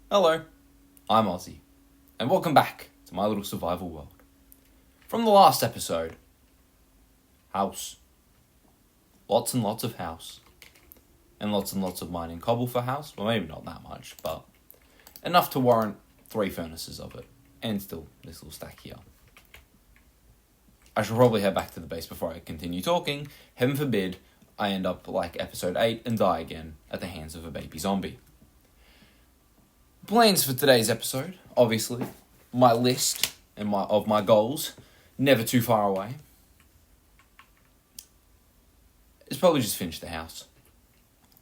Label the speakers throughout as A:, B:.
A: Hello, I'm Ozzy, and welcome back to my little survival world. From the last episode, house. Lots and lots of house. And lots of mining cobble for house. Well, maybe not that much, but enough to warrant 3 furnaces of it. And still, this little stack here. I should probably head back to the base before I continue talking. Heaven forbid I end up like episode 8 and die again at the hands of a baby zombie. Plans for today's episode, obviously, my list of my goals, never too far away. It's probably just finish the house.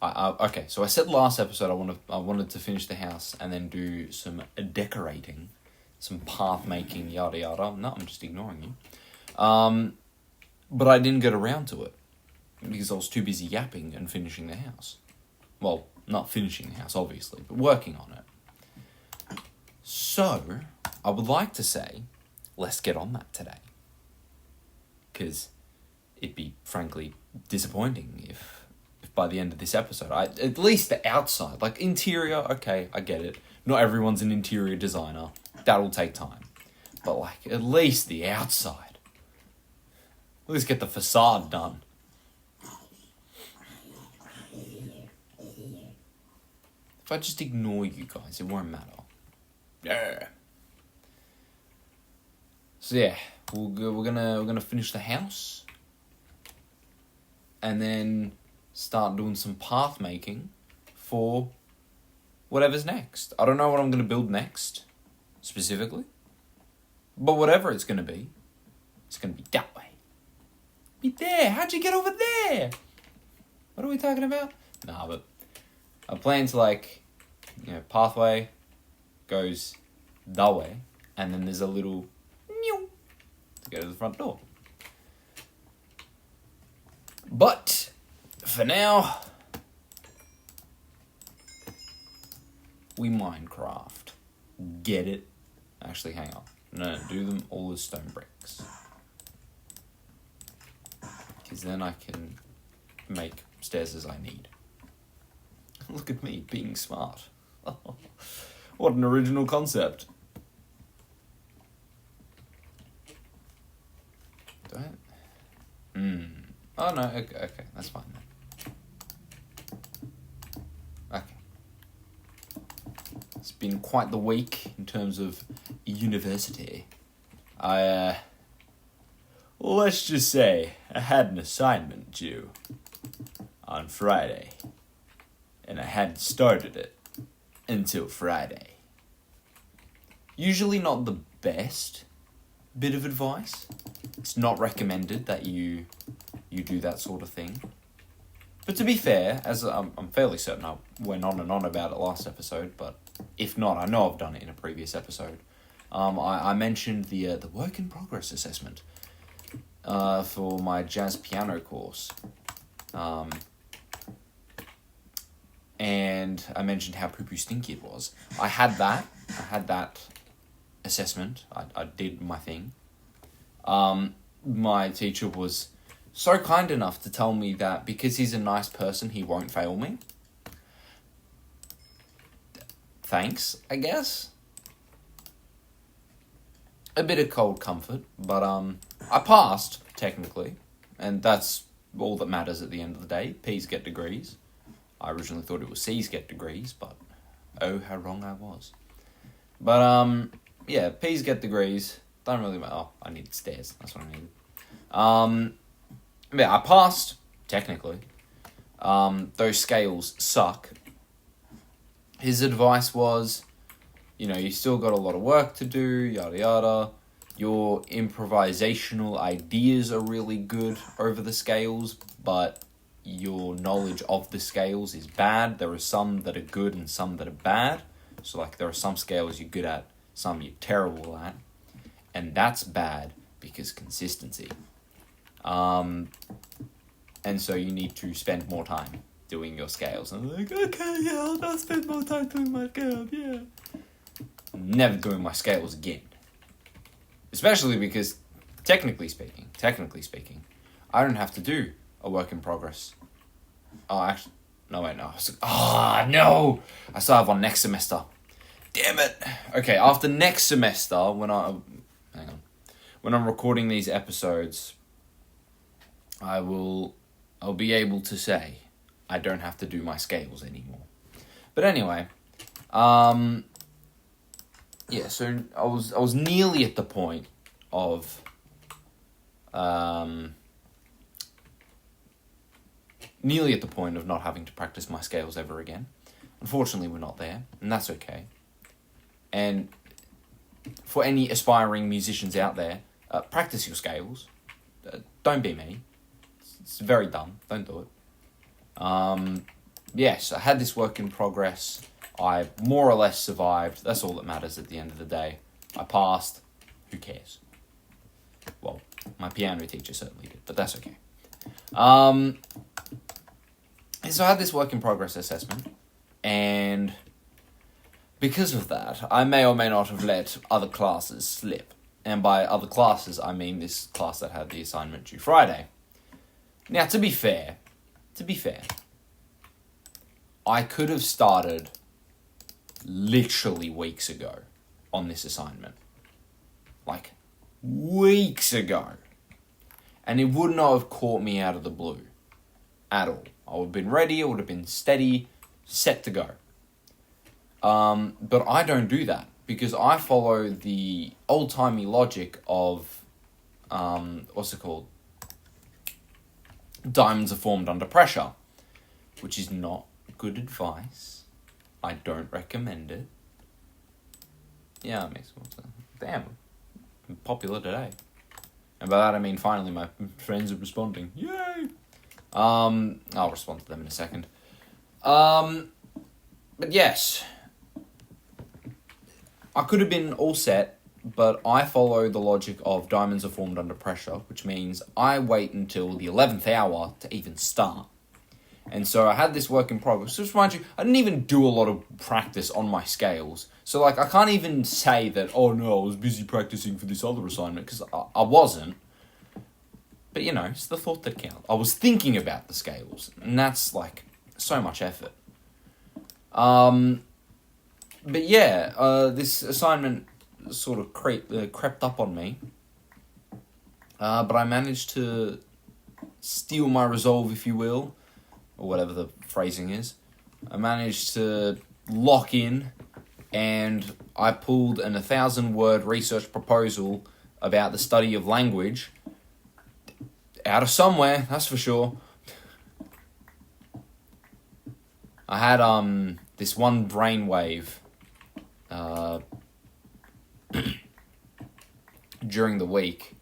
A: Okay, so I said last episode I wanted to finish the house and then do some decorating, some path making, yada yada. No, I'm just ignoring you. But I didn't get around to it because I was too busy yapping and finishing the house. Well, not finishing the house, obviously, but working on it. So, I would like to say, let's get on that today. Because it'd be, frankly, disappointing if by the end of this episode, at least the outside, like interior, okay, I get it. Not everyone's an interior designer. That'll take time. But, like, at least the outside. At least get the facade done. If I just ignore you guys, it won't matter. Yeah. So yeah, we're gonna finish the house, and then start doing some path making for whatever's next. I don't know what I'm gonna build next, specifically, but whatever it's gonna be that way. Be there. How'd you get over there? What are we talking about? Nah, but I plan to pathway goes that way, and then there's a little meow to go to the front door. But for now, we Minecraft. Get it? Actually, hang on. No, do them all as stone bricks. Because then I can make stairs as I need. Look at me, being smart. What an original concept. Do I? Oh, no, okay, that's fine then. Okay. It's been quite the week in terms of university. Let's just say I had an assignment due on Friday, and I hadn't started it until Friday. Usually not the best bit of advice. It's not recommended that you do that sort of thing. But to be fair, as I'm fairly certain I went on and on about it last episode, but if not, I know I've done it in a previous episode. I mentioned the work in progress assessment for my jazz piano course. And I mentioned how poo-poo stinky it was. I had that assessment. I did my thing. My teacher was so kind enough to tell me that because he's a nice person, he won't fail me. Thanks, I guess. A bit of cold comfort, but I passed, technically. And that's all that matters at the end of the day. P's get degrees. I originally thought it was C's get degrees, but oh, how wrong I was. But, yeah, P's get degrees. Don't really matter. Oh, I needed stairs. That's what I needed. Yeah, I passed, technically. Those scales suck. His advice was, you still got a lot of work to do, yada yada. Your improvisational ideas are really good over the scales, but your knowledge of the scales is bad. There are some that are good and some that are bad. So, there are some scales you're good at, some you're terrible at. And that's bad because consistency. And so you need to spend more time doing your scales. And I'm like, okay, yeah, I'll spend more time doing my scales, yeah. Never doing my scales again. Especially because, technically speaking, I don't have to do a work in progress. Oh, actually, no, wait, no. No! I still have one next semester. Damn it. Okay, after next semester, when I'm recording these episodes, I'll be able to say I don't have to do my scales anymore. But anyway, so I was nearly at the point of not having to practice my scales ever again. Unfortunately, we're not there, and that's okay. And for any aspiring musicians out there, practice your scales. Don't be me. It's very dumb. Don't do it. Yes, I had this work in progress. I more or less survived. That's all that matters at the end of the day. I passed. Who cares? Well, my piano teacher certainly did, but that's okay. So I had this work in progress assessment, and because of that, I may or may not have let other classes slip. And by other classes, I mean this class that had the assignment due Friday. Now, to be fair, I could have started literally weeks ago on this assignment. Like, weeks ago. And it would not have caught me out of the blue at all. I would have been ready, I would have been steady, set to go. But I don't do that because I follow the old-timey logic of, diamonds are formed under pressure, which is not good advice. I don't recommend it. Yeah, it makes more sense. Damn, I'm popular today. And by that I mean finally my friends are responding. Yay! I'll respond to them in a second. But yes, I could have been all set, but I follow the logic of diamonds are formed under pressure, which means I wait until the 11th hour to even start. And so I had this work in progress. Just mind you, I didn't even do a lot of practice on my scales. So, I can't even say that, oh no, I was busy practicing for this other assignment, because I wasn't. But, it's the thought that counts. I was thinking about the scales, and that's, so much effort. But yeah, this assignment sort of crept up on me. But I managed to steel my resolve, if you will, or whatever the phrasing is. I managed to lock in, and I pulled an 1,000-word research proposal about the study of language out of somewhere, that's for sure. I had this one brainwave during the week,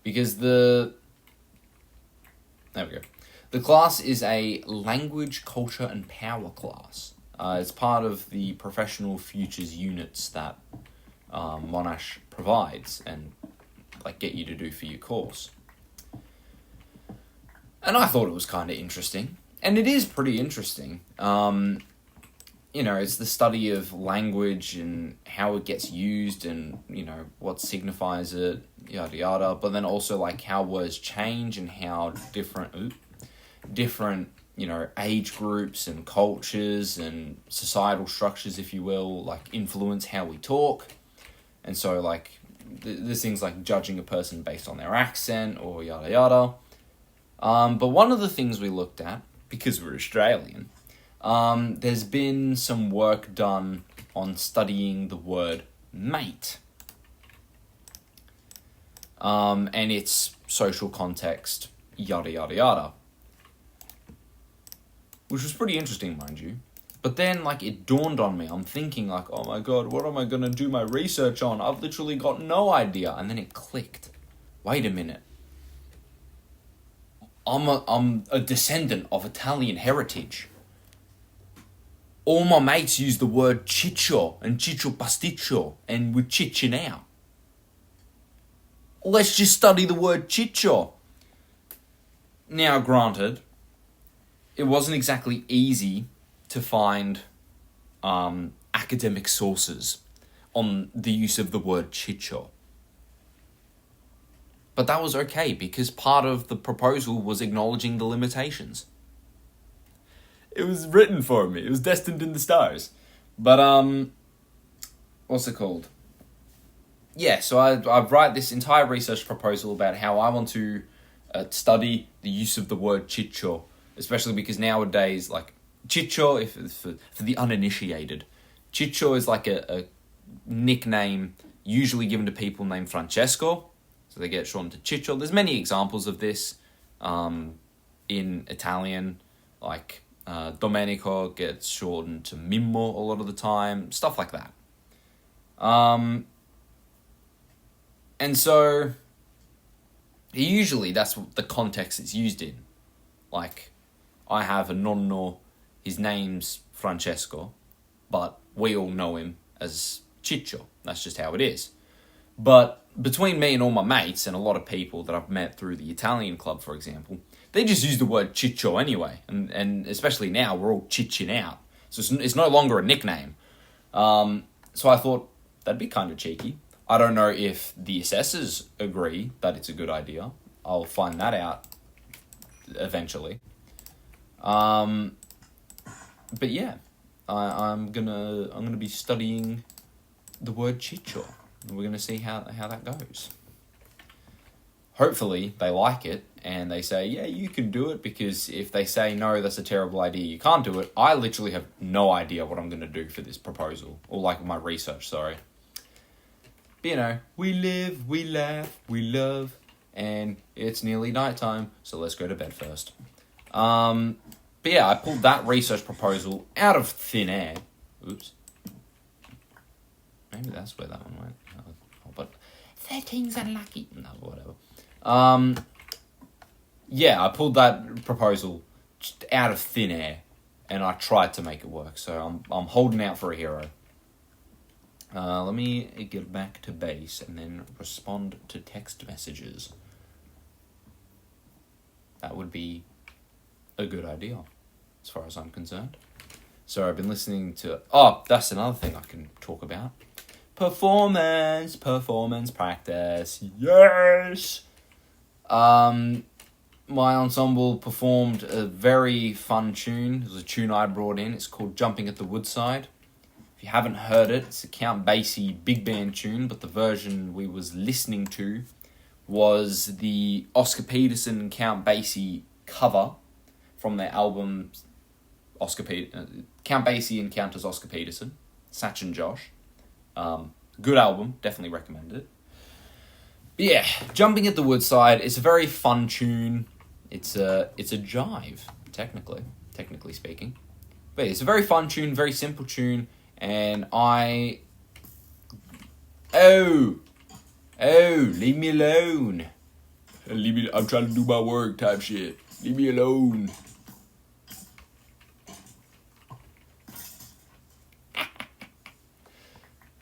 A: because there we go. The class is a language, culture, and power class. It's part of the professional futures units that Monash provides and get you to do for your course. And I thought it was kind of interesting. And it is pretty interesting. It's the study of language and how it gets used and, what signifies it, yada yada. But then also, how words change and how different, age groups and cultures and societal structures, if you will, influence how we talk. And so, there's things like judging a person based on their accent or yada yada. But one of the things we looked at, because we're Australian, there's been some work done on studying the word mate. And its social context, yada yada yada. Which was pretty interesting, mind you. But then, it dawned on me. I'm thinking, oh my god, what am I going to do my research on? I've literally got no idea. And then it clicked. Wait a minute. I'm a descendant of Italian heritage. All my mates use the word ciccio and ciccio pasticcio, and we're ciccio now. Let's just study the word ciccio. Now, granted, it wasn't exactly easy to find academic sources on the use of the word ciccio. But that was okay, because part of the proposal was acknowledging the limitations. It was written for me. It was destined in the stars. But, what's it called? Yeah, so I write this entire research proposal about how I want to study the use of the word chicho, especially because nowadays, like, chicho, for the uninitiated, chicho is like a nickname usually given to people named Francesco, so they get shortened to Ciccio. There's many examples of this in Italian, like Domenico gets shortened to Mimmo a lot of the time, stuff like that. And so, usually that's the context it's used in. Like, I have a nonno, his name's Francesco, but we all know him as Ciccio. That's just how it is. But between me and all my mates and a lot of people that I've met through the Italian club, for example, they just use the word Ciccio anyway. And especially now, we're all chitching out. So it's no longer a nickname. So I thought that'd be kind of cheeky. I don't know if the assessors agree that it's a good idea. I'll find that out eventually. But yeah, I'm gonna be studying the word Ciccio. We're gonna see how that goes. Hopefully they like it and they say, yeah, you can do it, because if they say no, that's a terrible idea, you can't do it, I literally have no idea what I'm gonna do for this proposal, or like my research, sorry. But you know, we live, we laugh, we love, and it's nearly nighttime, so let's go to bed first. But yeah, I pulled that research proposal out of thin air. Oops. Maybe that's where that one went. Oh, but 13's unlucky. No, whatever. Yeah, I pulled that proposal just out of thin air, and I tried to make it work. So I'm holding out for a hero. Let me get back to base and then respond to text messages. That would be a good idea, as far as I'm concerned. So I've been listening to... Oh, that's another thing I can talk about. Performance practice. Yes! My ensemble performed a very fun tune. It was a tune I brought in. It's called Jumping at the Woodside. If you haven't heard it, it's a Count Basie big band tune, but the version we was listening to was the Oscar Peterson and Count Basie cover from their album Count Basie encounters Oscar Peterson, Satch and Josh. Good album, definitely recommend it. But yeah, Jumping at the Woodside, it's a very fun tune. It's a jive, technically speaking. But yeah, it's a very fun tune, very simple tune, and Oh, leave me alone. I'm trying to do my work type shit. Leave me alone.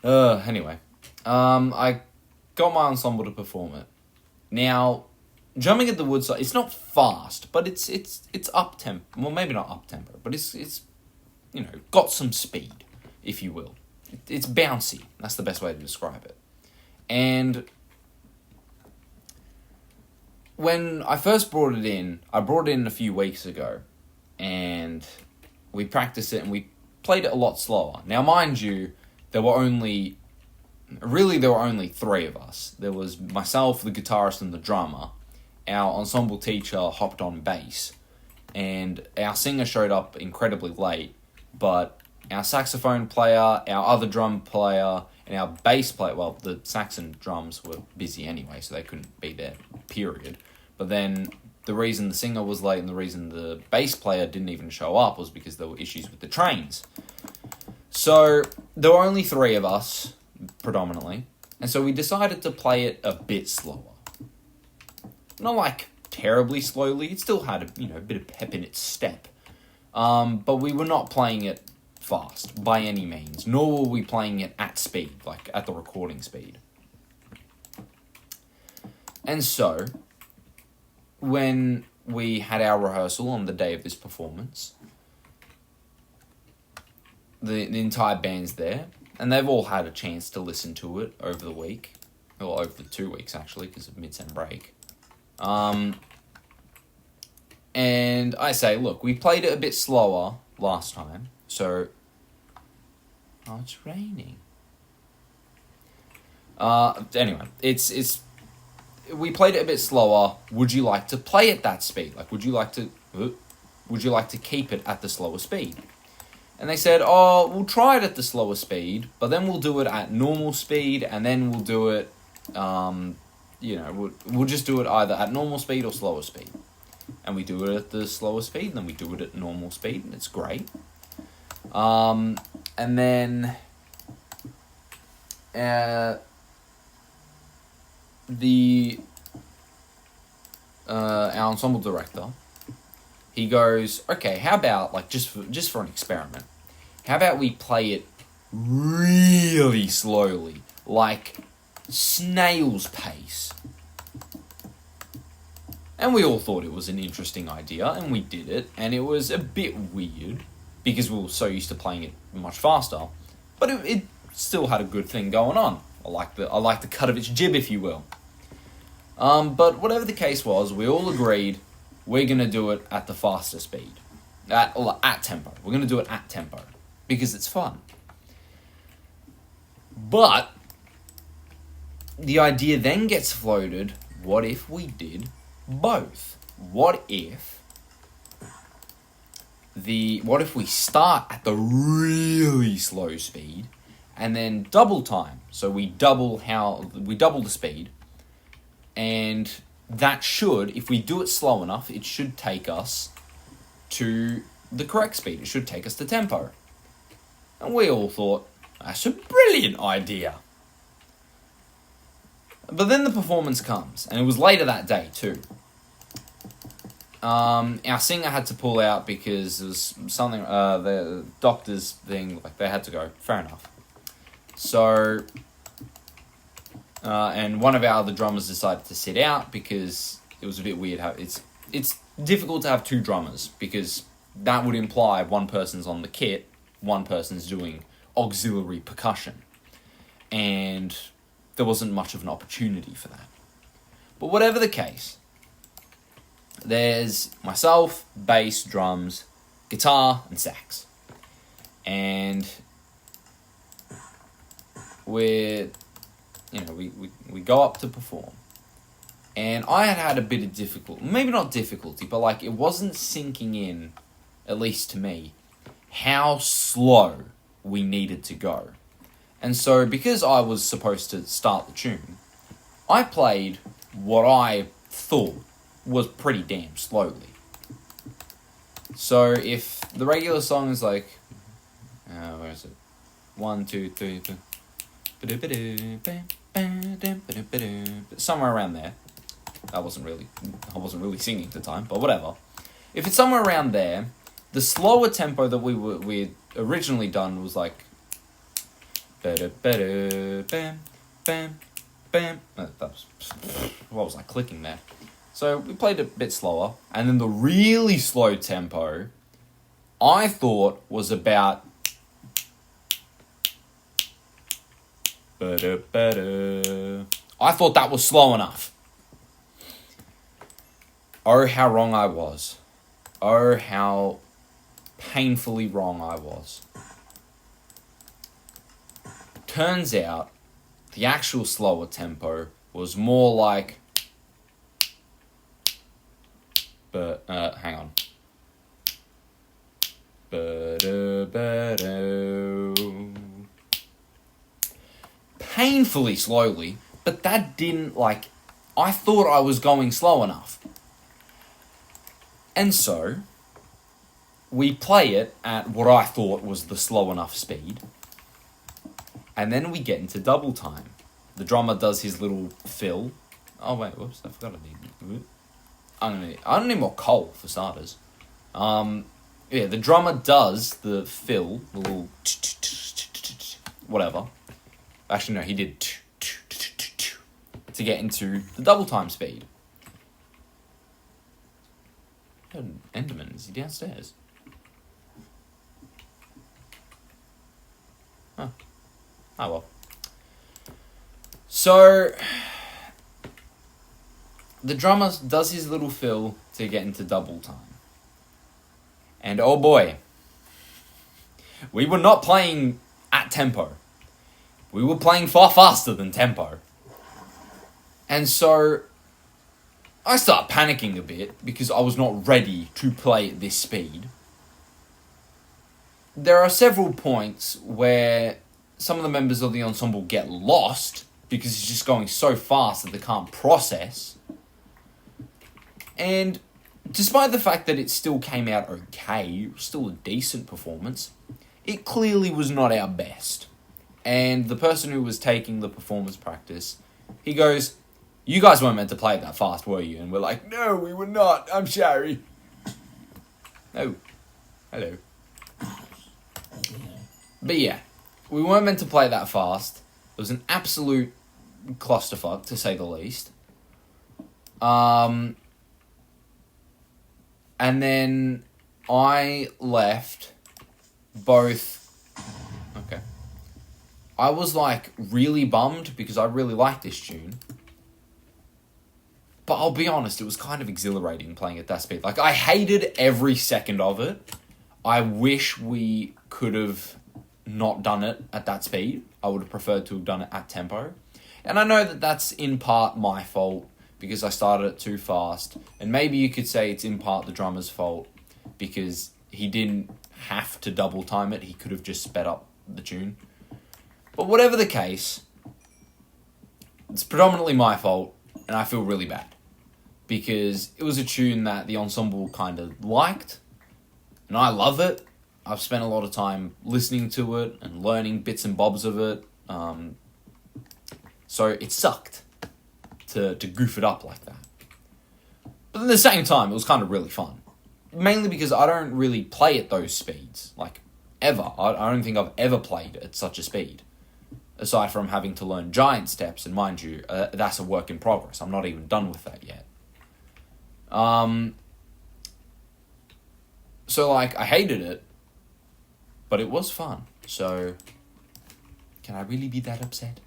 A: Anyway, I got my ensemble to perform it. Now, Jumping at the Woodside, it's not fast, but it's up tempo. Well, maybe not up tempo, but it's you know, got some speed, if you will. It's bouncy. That's the best way to describe it. And when I first brought it in, I brought it in a few weeks ago, and we practiced it and we played it a lot slower. Now, mind you, there were only three of us. There was myself, the guitarist, and the drummer. Our ensemble teacher hopped on bass, and our singer showed up incredibly late, but our saxophone player, our other drum player, and our bass player, well, the sax and drums were busy anyway, so they couldn't be there, period. But then the reason the singer was late and the reason the bass player didn't even show up was because there were issues with the trains. So there were only three of us, predominantly, and so we decided to play it a bit slower. Not like terribly slowly, it still had a bit of pep in its step. But we were not playing it fast by any means, nor were we playing it at speed, like at the recording speed. And so, when we had our rehearsal on the day of this performance, the entire band's there, and they've all had a chance to listen to it over the week, or over the 2 weeks actually, because of mid-sem break. And I say, look, we played it a bit slower last time, so... Oh, it's raining. Anyway, it's we played it a bit slower. Would you like to play at that speed? Like, would you like to keep it at the slower speed? And they said, oh, we'll try it at the slower speed, but then we'll do it at normal speed, and then we'll do it, we'll just do it either at normal speed or slower speed. And we do it at the slower speed, and then we do it at normal speed, and it's great. And then our ensemble director, he goes, okay, how about, like, just for an experiment, how about we play it really slowly, like snail's pace? And we all thought it was an interesting idea, and we did it, and it was a bit weird, because we were so used to playing it much faster, but it still had a good thing going on. I like the cut of its jib, if you will. But whatever the case was, we all agreed we're going to do it at the faster speed. At tempo. We're going to do it at tempo. Because it's fun. But the idea then gets floated, what if we did both? What if we start at the really slow speed and then double time? So we double the speed, and that should, if we do it slow enough, it should take us to the correct speed. It should take us to tempo. And we all thought, that's a brilliant idea. But then the performance comes, and it was later that day too. Our singer had to pull out because there was something, the doctor's thing, like they had to go. Fair enough. So, and one of our other drummers decided to sit out because it was a bit weird how it's difficult to have two drummers, because that would imply one person's on the kit, one person's doing auxiliary percussion, and there wasn't much of an opportunity for that. But whatever the case, there's myself, bass, drums, guitar, and sax. And we go up to perform. And I had a bit of difficulty, maybe not difficulty, but like it wasn't sinking in, at least to me, how slow we needed to go. And so, because I was supposed to start the tune, I played what I thought was pretty damn slowly. So, if the regular song is like, where is it? 1, 2, 3, 4. Somewhere around there. I wasn't really singing at the time, but whatever. If it's somewhere around there, the slower tempo that we originally done was like, bam, bam, bam. What was I clicking there? So we played a bit slower, and then the really slow tempo, I thought was about I thought that was slow enough. Oh, how wrong I was. Oh, how painfully wrong I was. Turns out, the actual slower tempo was more like... hang on. Painfully slowly, but that didn't, like... I thought I was going slow enough. And so, we play it at what I thought was the slow enough speed. And then we get into double time. The drummer does his little fill. Oh wait, whoops, I forgot I don't need more coal, for starters. The drummer does the fill, the little whatever. Actually, no, he did to get into the double time speed. Enderman, is he downstairs? Huh. Oh well. So, the drummer does his little fill to get into double time. And oh boy, we were not playing at tempo. we were playing far faster than tempo. And so I start panicking a bit because I was not ready to play at this speed. There are several points where some of the members of the ensemble get lost because it's just going so fast that they can't process. And despite the fact that it still came out okay, still a decent performance, it clearly was not our best. And the person who was taking the performance practice, he goes, "You guys weren't meant to play it that fast, were you?" And we're like, "No, we were not. I'm sorry." Oh, hello. But yeah, we weren't meant to play that fast. It was an absolute clusterfuck, to say the least. And then I left both... Okay. I was, like, really bummed because I really liked this tune. But I'll be honest, it was kind of exhilarating playing at that speed. Like, I hated every second of it. I wish we could have not done it at that speed. I would have preferred to have done it at tempo. And I know that that's in part my fault because I started it too fast. And maybe you could say it's in part the drummer's fault because he didn't have to double time it. He could have just sped up the tune. But whatever the case, it's predominantly my fault and I feel really bad. Because it was a tune that the ensemble kind of liked. And I love it. I've spent a lot of time listening to it and learning bits and bobs of it. So it sucked to goof it up like that. But at the same time, it was kind of really fun. Mainly because I don't really play at those speeds. Like, ever. I don't think I've ever played at such a speed. Aside from having to learn giant steps. And mind you, that's a work in progress. I'm not even done with that yet. So, like, I hated it. But it was fun. So, can I really be that upset?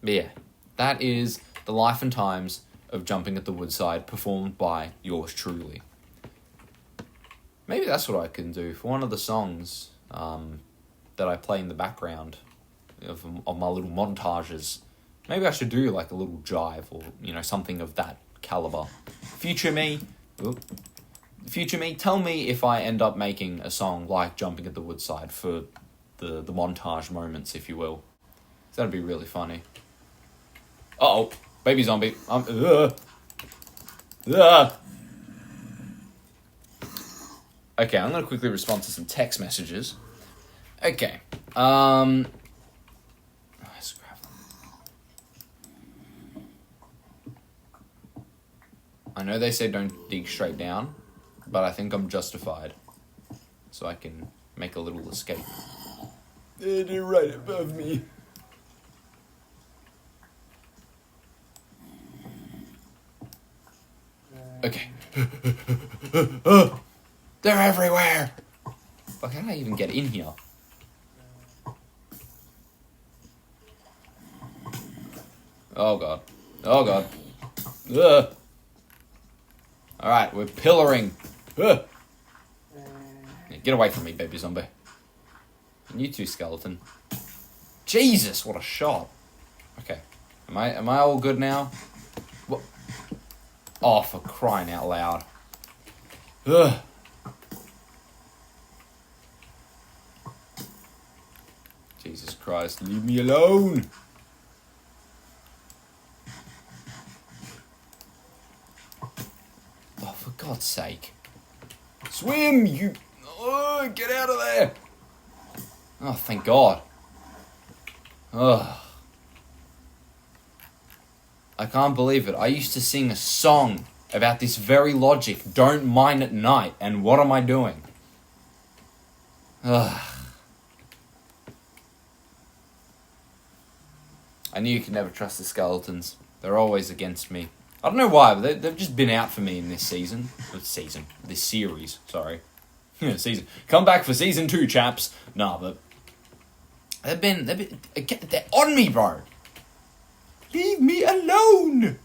A: But yeah, that is the life and times of Jumping at the Woodside, performed by yours truly. Maybe that's what I can do for one of the songs that I play in the background of my little montages. Maybe I should do like a little jive or, something of that caliber. Future me, tell me if I end up making a song like Jumping at the Woodside for the montage moments, if you will. That'd be really funny. Uh-oh, baby zombie. Okay, I'm going to quickly respond to some text messages. Okay, I know they say don't dig straight down, but I think I'm justified. So I can make a little escape. They're right above me. Okay. They're everywhere! Fuck, how did I even get in here? Oh god. Oh god. Ugh. Alright, we're pillaring. Ugh. Yeah, get away from me, baby zombie. And you too, skeleton. Jesus, what a shot. Okay. Am I all good now? What? Oh, for crying out loud. Ugh. Jesus Christ, leave me alone. Oh, for God's sake. Swim, you... Oh, get out of there. Oh, thank God. Ugh. I can't believe it. I used to sing a song about this very logic. Don't mine at night. And what am I doing? Ugh. I knew you could never trust the skeletons. They're always against me. I don't know why, but they've just been out for me in this season. This series, sorry. Season. Come back for season 2, chaps. Nah, but... They're on me, bro. Leave me alone!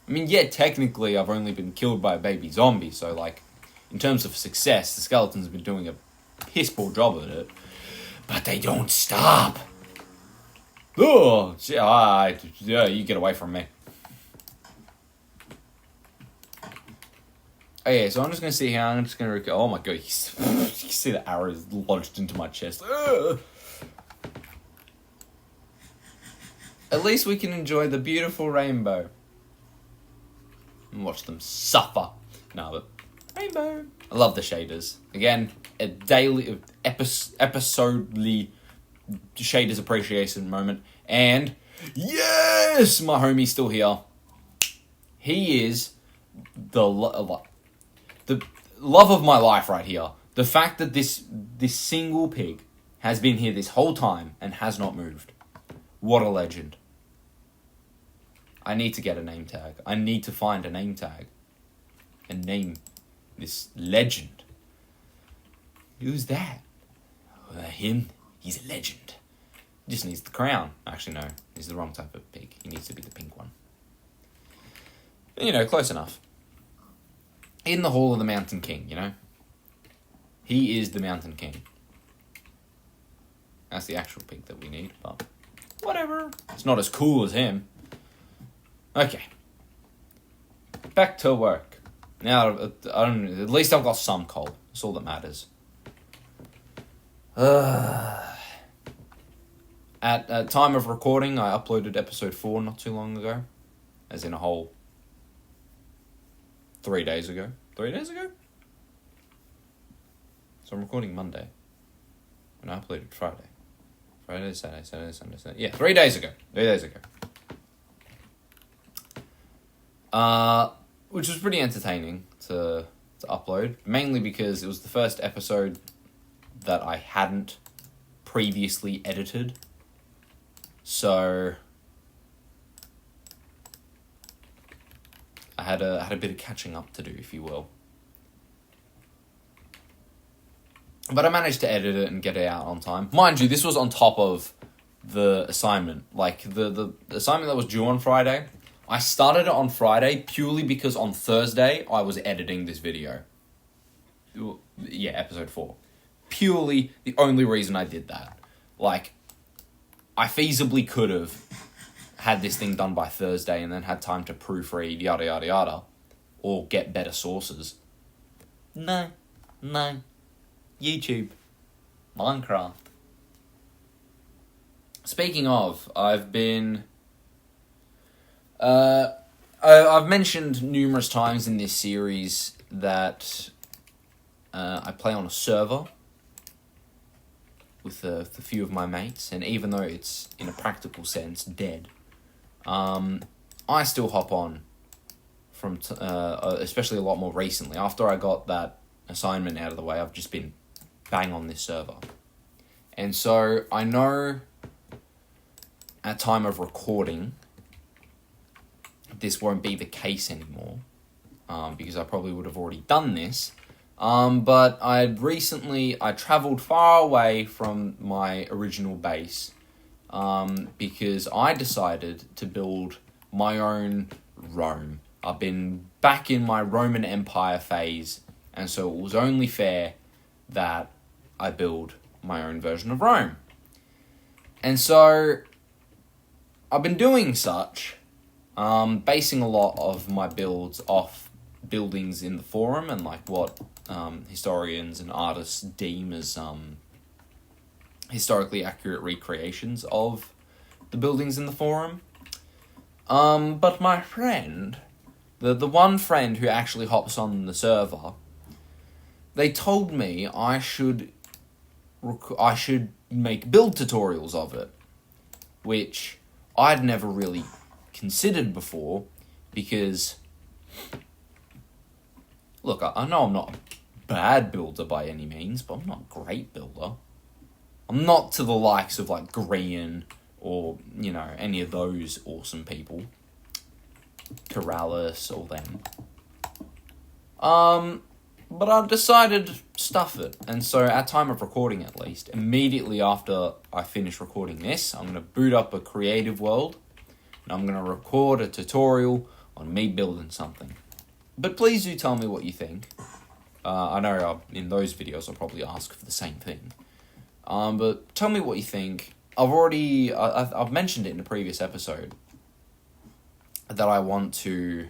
A: I mean, yeah, technically I've only been killed by a baby zombie, so, like, in terms of success, the skeletons have been doing a piss-poor job at it. But they don't stop. Oh, yeah, you get away from me. Okay, so I'm just going to see how I'm just going to... Oh my god, you can see the arrows lodged into my chest. Ugh. At least we can enjoy the beautiful rainbow. And watch them suffer. No, but... Rainbow. I love the shaders. Again, a daily... episodely shaders appreciation moment. And... Yes! My homie's still here. He is... the love of my life right here. The fact that this single pig has been here this whole time and has not moved. What a legend. I need to get a name tag. I need to find a name tag. And name this legend. Who's that? Him? He's a legend. He just needs the crown. Actually, no. He's the wrong type of pig. He needs to be the pink one. You know, close enough. In the Hall of the Mountain King, you know? He is the Mountain King. That's the actual pig that we need, but... whatever. It's not as cool as him. Okay. Back to work. Now, at least I've got some coal. That's all that matters. At time of recording, I uploaded episode 4 not too long ago. As in a whole... 3 days ago. 3 days ago? So I'm recording Monday. And I uploaded Friday. Friday, Saturday, Sunday. Yeah, 3 days ago. 3 days ago. Which was pretty entertaining to upload. Mainly because it was the first episode that I hadn't previously edited. So... I had a bit of catching up to do, if you will. But I managed to edit it and get it out on time. Mind you, this was on top of the assignment. Like, the assignment that was due on Friday, I started it on Friday purely because on Thursday I was editing this video. Yeah, episode 4. Purely the only reason I did that. Like, I feasibly could have had this thing done by Thursday and then had time to proofread, yada, yada, yada. Or get better sources. No. YouTube. Minecraft. Speaking of, I've been... I've mentioned numerous times in this series that I play on a server with a few of my mates, and even though it's, in a practical sense, dead, I still hop on from, especially a lot more recently. After I got that assignment out of the way, I've just been bang on this server. And so I know at time of recording, this won't be the case anymore, because I probably would have already done this. But I travelled far away from my original base, because I decided to build my own Rome. I've been back in my Roman Empire phase, and so it was only fair that I build my own version of Rome. And so I've been doing such, basing a lot of my builds off buildings in the forum and like what historians and artists deem as historically accurate recreations of the buildings in the forum. But my friend, the one friend who actually hops on the server, they told me I should make build tutorials of it, which I'd never really considered before, because, look, I know I'm not a bad builder by any means, but I'm not a great builder. I'm not to the likes of, like, Grian or, you know, any of those awesome people. Corrales, or them. But I've decided stuff it. And so, at time of recording at least, immediately after I finish recording this, I'm going to boot up a creative world, and I'm going to record a tutorial on me building something. But please do tell me what you think. I know in those videos I'll probably ask for the same thing. But tell me what you think. I've mentioned it in a previous episode that I want to,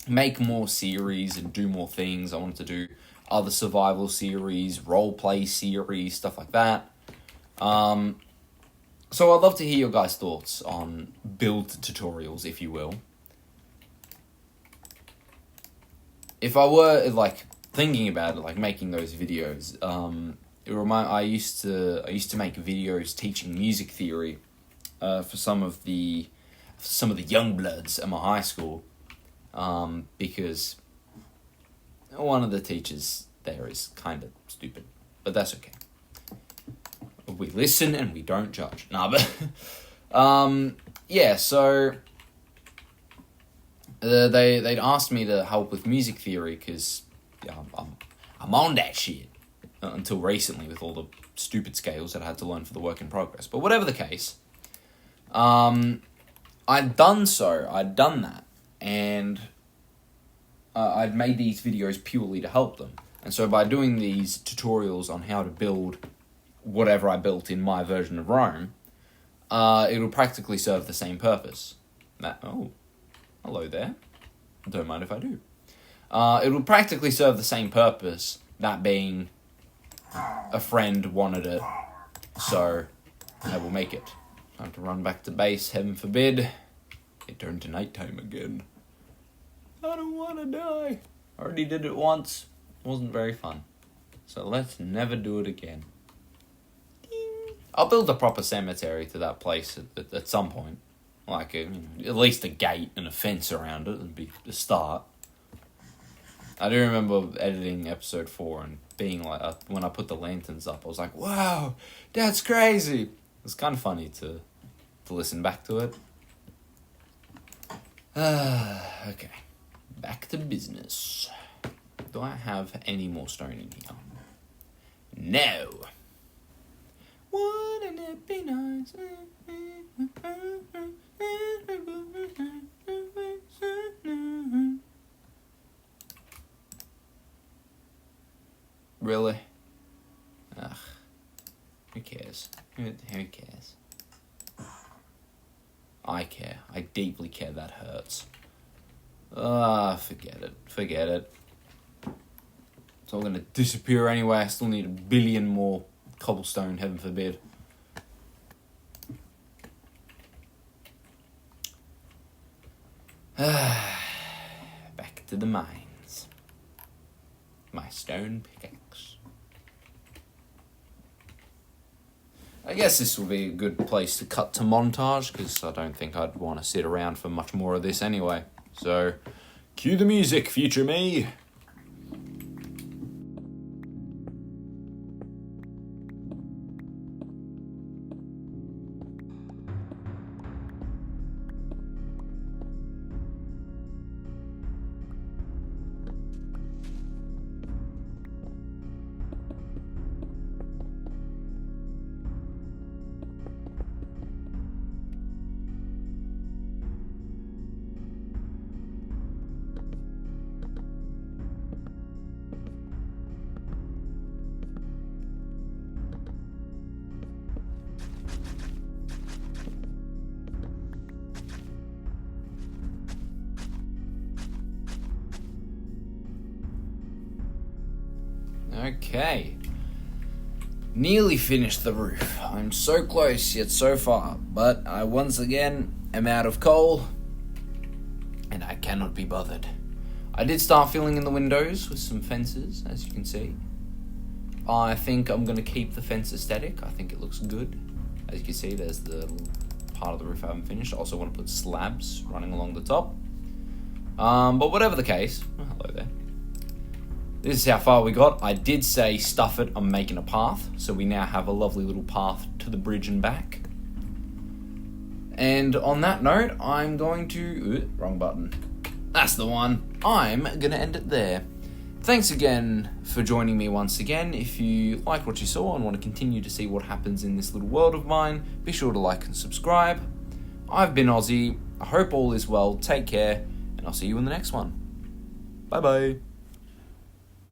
A: make more series and do more things. I want to do other survival series, roleplay series, stuff like that. So I'd love to hear your guys' thoughts on build tutorials, if you will. If I were, thinking about it, making those videos, I used to make videos teaching music theory for some of the young bloods at my high school, because one of the teachers there is kind of stupid, but that's okay. We listen and we don't judge. Nah, but so they'd asked me to help with music theory because I'm on that shit. Until recently, with all the stupid scales that I had to learn for the work in progress. But whatever the case, I'd done that, and I'd made these videos purely to help them. And so by doing these tutorials on how to build whatever I built in my version of Rome, it'll practically serve the same purpose. Oh, hello there. Don't mind if I do. It will practically serve the same purpose, that being a friend wanted it, so I will make it. Time to run back to base, heaven forbid. It turned to nighttime again. I don't want to die. I already did it once. Wasn't very fun. So let's never do it again. Ding. I'll build a proper cemetery to that place at some point. At least a gate and a fence around it would be the start. I do remember editing episode 4 and being when I put the lanterns up, I was like, wow, that's crazy. It's kind of funny to listen back to it. Okay, back to business. Do I have any more stone in here? No. Wouldn't it be nice? Really? Ugh. Who cares? Who cares? I care. I deeply care. That hurts. Forget it. It's all gonna disappear anyway. I still need 1 billion more cobblestone, heaven forbid. Back to the mines. My stone pickaxe. I guess this will be a good place to cut to montage, because I don't think I'd want to sit around for much more of this anyway. So, cue the music, future me! Okay. Nearly finished the roof. I'm so close, yet so far. But I once again am out of coal, and I cannot be bothered. I did start filling in the windows with some fences, as you can see. I think I'm going to keep the fence aesthetic. I think it looks good. As you can see, there's the little part of the roof I haven't finished. I also want to put slabs running along the top. But whatever the case, hello there. This is how far we got. I did say stuff it, I'm making a path. So we now have a lovely little path to the bridge and back. And on that note, I'm going to... wrong button. That's the one. I'm going to end it there. Thanks again for joining me once again. If you like what you saw and want to continue to see what happens in this little world of mine, be sure to like and subscribe. I've been Ozzy. I hope all is well. Take care, and I'll see you in the next one. Bye bye.